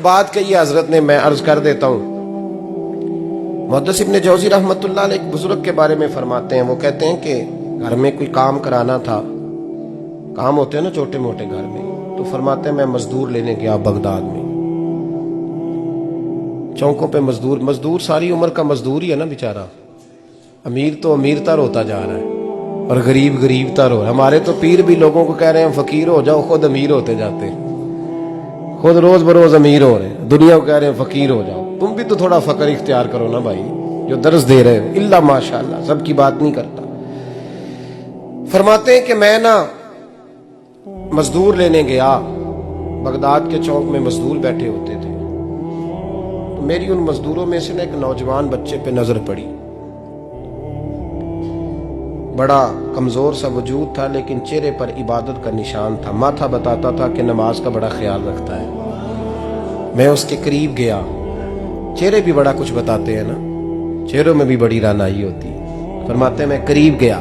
बात कही है हजरत ने, मैं अर्ज कर देता हूं। मुहद्दिस इब्न जौज़ी रहमतुल्लाह अलैह एक बुजुर्ग के बारे में फरमाते हैं, वो कहते हैं कि घर में कोई काम कराना था, काम होते हैं ना छोटे मोटे घर में, तो फरमाते हैं मैं मजदूर लेने गया बगदाद में। चौकों पे मजदूर सारी उम्र का मजदूर ही है ना बेचारा। अमीर तो अमीरता होता जा रहा है और गरीब गरीबतर हो। हमारे तो पीर भी लोगों को कह रहे हैं फकीर हो जाओ, खुद अमीर होते जाते, खुद रोज बरोज अमीर हो रहे हैं। दुनिया को कह रहे हैं फकीर हो जाओ। तुम भी तो थोड़ा फकर इख्तियार करो ना भाई, जो दर्स दे रहे हो। इल्ला माशाअल्लाह, सबकी बात नहीं करता। फरमाते हैं कि मैं ना मजदूर लेने गया, बगदाद के चौक में मजदूर बैठे होते थे, तो मेरी उन मजदूरों में से ना एक नौजवान बच्चे पे नजर पड़ी। बड़ा कमजोर सा वजूद था, लेकिन चेहरे पर इबादत का निशान था। माथा बताता था कि नमाज का बड़ा ख्याल रखता है। मैं उसके करीब गया। चेहरे भी बड़ा कुछ बताते हैं ना, चेहरों में भी बड़ी रानाई होती है। फरमाते हैं मैं करीब गया,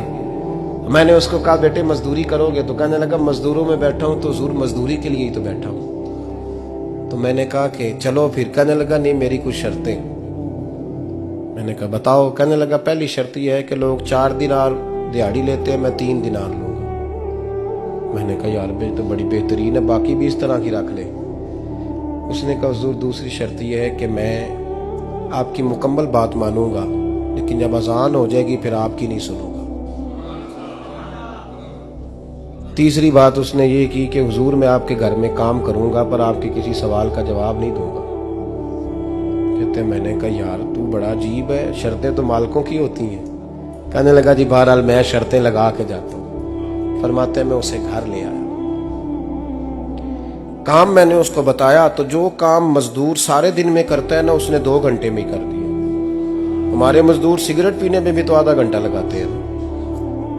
मैंने उसको कहा बेटे मजदूरी करोगे? तो कहने लगा मजदूरों में बैठा हूं तो जरूर मजदूरी के लिए ही तो बैठा हूं। तो मैंने कहा कि चलो फिर। कहने लगा नहीं, मेरी कुछ शर्तें। मैंने कहा बताओ? कहने लगा पहली शर्त यह है कि लोग 4 दिनार दिहाड़ी लेते हैं, मैं 3 दिनार लूंगा। मैंने कहा यार बे तो बड़ी बेहतरीन है, बाकी भी इस तरह की रख ले। उसने कहा हुजूर दूसरी शर्त यह है कि मैं आपकी मुकम्मल बात मानूंगा, लेकिन जब अजान हो जाएगी फिर आपकी नहीं सुनूंगा। तीसरी बात उसने ये की कि हुजूर मैं आपके घर में काम करूंगा पर आपके किसी सवाल का जवाब नहीं दूंगा। कहते मैंने कहा यार तू बड़ा अजीब है, शर्तें तो मालिकों की होती हैं। कहने लगा जी बहरहाल मैं शर्तें लगा के जाता हूं। फरमाते मैं उसे घर ले आया, काम मैंने उसको बताया, तो जो काम मजदूर सारे दिन में करता है ना, उसने 2 घंटे में कर दिया। हमारे मजदूर सिगरेट पीने में भी तो आधा घंटा लगाते हैं,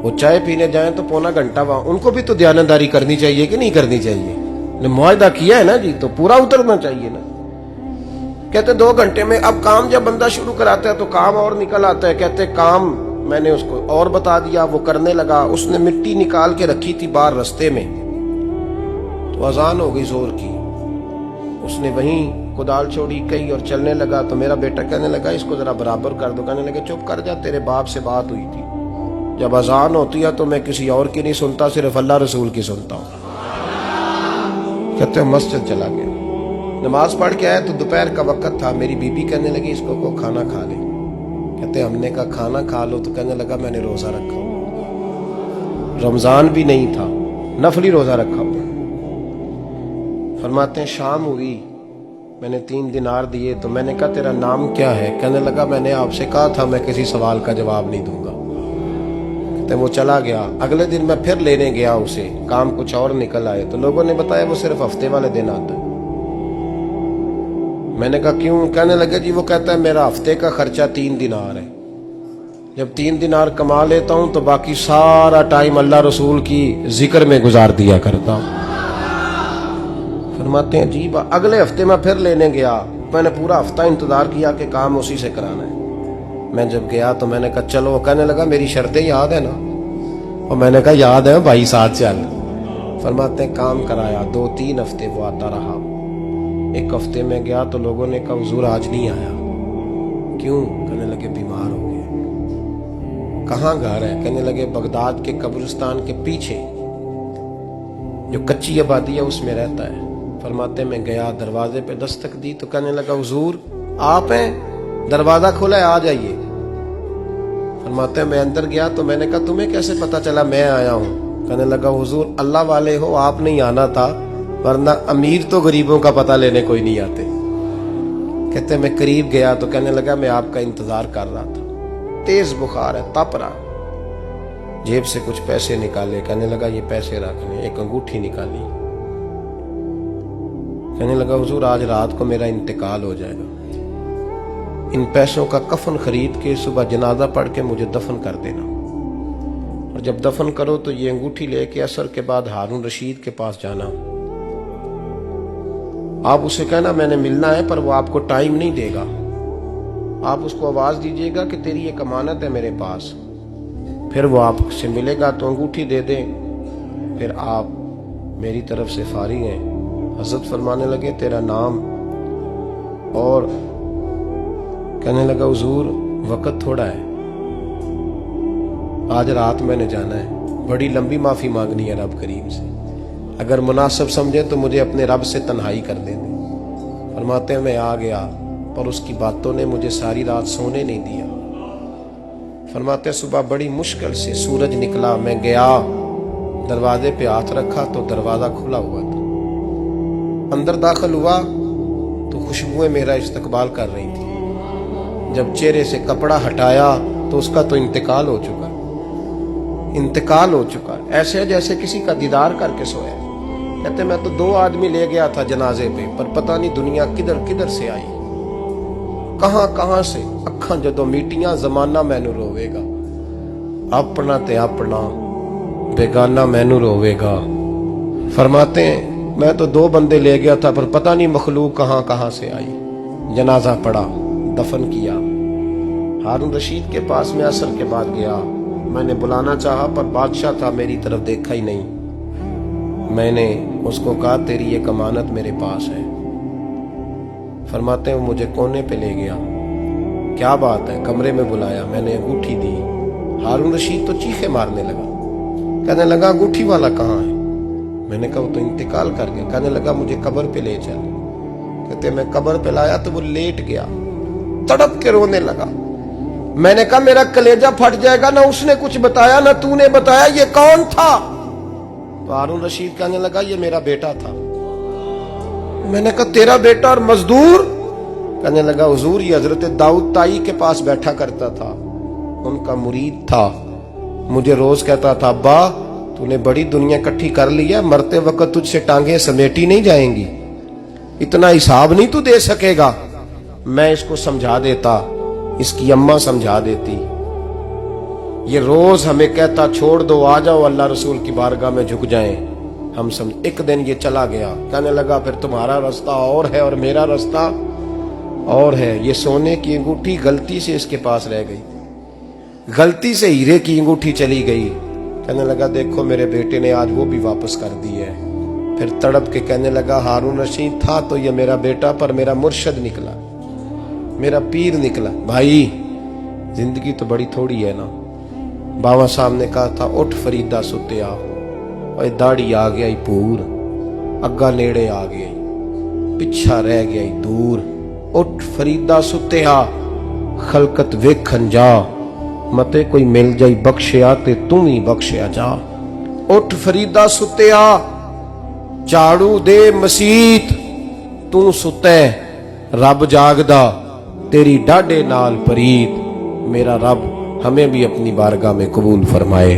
वो चाय पीने जाए तो पौना घंटा। वहां उनको भी तो ध्यानदारी करनी चाहिए कि नहीं करनी चाहिए? मुआहदा किया है ना जी, तो पूरा उतरना चाहिए ना। कहते 2 घंटे में। अब काम जब बंदा शुरू कराता है तो काम और निकल आता है। कहते काम मैंने उसको और बता दिया, वो करने लगा। उसने मिट्टी निकाल के रखी थी बाहर रास्ते में, तो अजान हो गई जोर की। उसने वहीं कुदाल छोड़ी कही और चलने लगा। तो मेरा बेटा कहने लगा इसको जरा बराबर कर दो। कहने लगे चुप कर जा, तेरे बाप से बात हुई थी, जब अजान होती है तो मैं किसी और की नहीं सुनता, सिर्फ अल्लाह रसूल की सुनता हूं। कहते मस्जिद चला गया, नमाज पढ़ के आया तो दोपहर का वक्त था। मेरी बीबी कहने लगी इसको को खाना खा ले। कहते हमने कहा खाना खा लो। तो कहने लगा मैंने रोजा रखा, रमजान भी नहीं था, नफली रोजा रखा हुआ। फरमाते हैं शाम हुई, मैंने 3 दिनार दिए। तो मैंने कहा तेरा नाम क्या है? कहने लगा मैंने आपसे कहा था मैं किसी सवाल का जवाब नहीं दूंगा। तो वो चला गया। अगले दिन मैं फिर लेने गया उसे, काम कुछ और निकल आए। तो लोगों ने बताया वो सिर्फ हफ्ते वाले दिन आता है। मैंने कहा क्यों? कहने लगे जी वो कहता है मेरा हफ्ते का खर्चा 3 दिनार है, जब 3 दिनार कमा लेता हूं तो बाकी सारा टाइम अल्लाह रसूल की जिक्र में गुजार दिया करता हूं। फरमाते हैं जी अगले हफ्ते मैं फिर लेने गया। मैंने पूरा हफ्ता इंतजार किया कि काम उसी से कराना है। मैं जब गया तो मैंने कहा चलो। कहने लगा मेरी शर्तें याद है ना? और मैंने कहा याद है भाई, साथ चल। फरमाते हैं काम कराया। 2-3 हफ्ते वो आता रहा। एक हफ्ते में गया तो लोगों ने कहा हुजूर आज नहीं आया। क्यों? कहने लगे बीमार हो गए। कहाँ घर है? कहने लगे बगदाद के कब्रिस्तान के पीछे जो कच्ची आबादी है उसमें रहता है। फरमाते मैं गया, दरवाजे पे दस्तक दी तो कहने लगा हुजूर आप हैं? दरवाजा खुला है, आ जाइए। फरमाते मैं अंदर गया तो मैंने कहा तुम्हें कैसे पता चला मैं आया हूं? कहने लगा हुजूर अल्लाह वाले हो, आप नहीं आना था, वरना अमीर तो गरीबों का पता लेने कोई नहीं आते। कहते मैं करीब गया तो कहने लगा मैं आपका इंतजार कर रहा था, तेज बुखार है, तप रहा। जेब से कुछ पैसे निकाले। कहने लगा ये पैसे रखने। एक अंगूठी निकाली। कहने लगा हुजूर आज रात को मेरा इंतकाल हो जाएगा, इन पैसों का कफन खरीद के सुबह जनाजा पढ़ के मुझे दफन कर देना, और जब दफन करो तो ये अंगूठी लेके असर के बाद हारून रशीद के पास जाना। आप उसे कहना मैंने मिलना है, पर वो आपको टाइम नहीं देगा। आप उसको आवाज दीजिएगा कि तेरी एक अमानत है मेरे पास, फिर वो आपसे मिलेगा तो अंगूठी दे दें, फिर आप मेरी तरफ से फारिग हैं। हजरत फरमाने लगे तेरा नाम? और कहने लगा हुजूर वक्त थोड़ा है, आज रात मैंने जाना है, बड़ी लंबी माफी मांगनी है रब करीम से, अगर मुनासिब समझे तो मुझे अपने रब से तन्हाई कर देने। फरमाते हैं मैं आ गया, पर उसकी बातों ने मुझे सारी रात सोने नहीं दिया। फरमाते हैं सुबह बड़ी मुश्किल से सूरज निकला, मैं गया, दरवाजे पे हाथ रखा तो दरवाजा खुला हुआ था। अंदर दाखिल हुआ तो खुशबुएं मेरा इस्तकबाल कर रही थी। जब चेहरे से कपड़ा हटाया तो उसका तो इंतकाल हो चुका, इंतकाल हो चुका, ऐसे जैसे किसी का दीदार करके सोया। कहते मैं तो 2 आदमी ले गया था जनाजे पे, पर पता नहीं दुनिया किधर किधर से आई, कहां कहां से। अखां जदों मीटियां जमाना मैनू रोवेगा, अपना ते अपना बेगाना मैनू रोवेगा। फरमाते हैं मैं तो 2 बंदे ले गया था, पर पता नहीं मखलूक कहां कहां से आई। जनाजा पड़ा, दफन किया। हारून रशीद के पास में असर के बाद गया, मैंने बुलाना चाहा पर बादशाह था, मेरी तरफ देखा ही नहीं। मैंने उसको कहा तेरी ये अमानत मेरे पास है। फरमाते हैं वो मुझे कोने पे ले गया, क्या बात है, कमरे में बुलाया, मैंने अंगूठी दी। हारून रशीद तो चीखे मारने लगा, कहने लगा अंगूठी वाला कहाँ है? मैंने कहा वो तो इंतकाल कर गया। कहने लगा मुझे कब्र पे ले चल। कहते मैं कब्र पे लाया तो वो लेट गया, तड़प के रोने लगा। मैंने कहा मेरा कलेजा फट जाएगा, ना उसने कुछ बताया ना तूने बताया, ये कौन था? तो हारून रशीद कहने लगा ये मेरा बेटा था। मैंने कहा तेरा बेटा और मजदूर? कहने लगा हुजूर ये हजरत दाऊद ताई के पास बैठा करता था, उनका मुरीद था, मुझे रोज कहता था अब्बा तूने बड़ी दुनिया इकट्ठी कर ली है, मरते वक्त तुझसे टांगे समेटी नहीं जाएंगी, इतना हिसाब नहीं तू दे सकेगा। मैं इसको समझा देता, इसकी अम्मा समझा देती। ये रोज हमें कहता छोड़ दो, आ जाओ अल्लाह रसूल की बारगाह में झुक जाएं। हम समझ, एक दिन ये चला गया। कहने लगा फिर तुम्हारा रास्ता और है और मेरा रास्ता और है। ये सोने की अंगूठी गलती से इसके पास रह गई, गलती से हीरे की अंगूठी चली गई। कहने लगा देखो मेरे बेटे ने आज वो भी वापस कर दी है। फिर तड़प के कहने लगा हारून रशीद था तो ये मेरा बेटा, पर मेरा मुर्शद निकला, मेरा पीर निकला। भाई जिंदगी तो बड़ी थोड़ी है ना। बाबा साहब ने कहा था उठ फरीदा सुत्या, और दाढ़ी आ गया पूर, अग्गा नेड़े आ गया, पिछा रह गया दूर। उठ फरीदा सुत्या, खलकत वेखन जा, मते कोई मिल जाई बख्शिया ते तू ही बख्शिया जा। उठ फरीदा सुत्या, झाड़ू दे मसीत, तू सुते रब जागदा, तेरी डाडे नाल परीत। मेरा रब हमें भी अपनी बारगाह में कबूल फरमाए।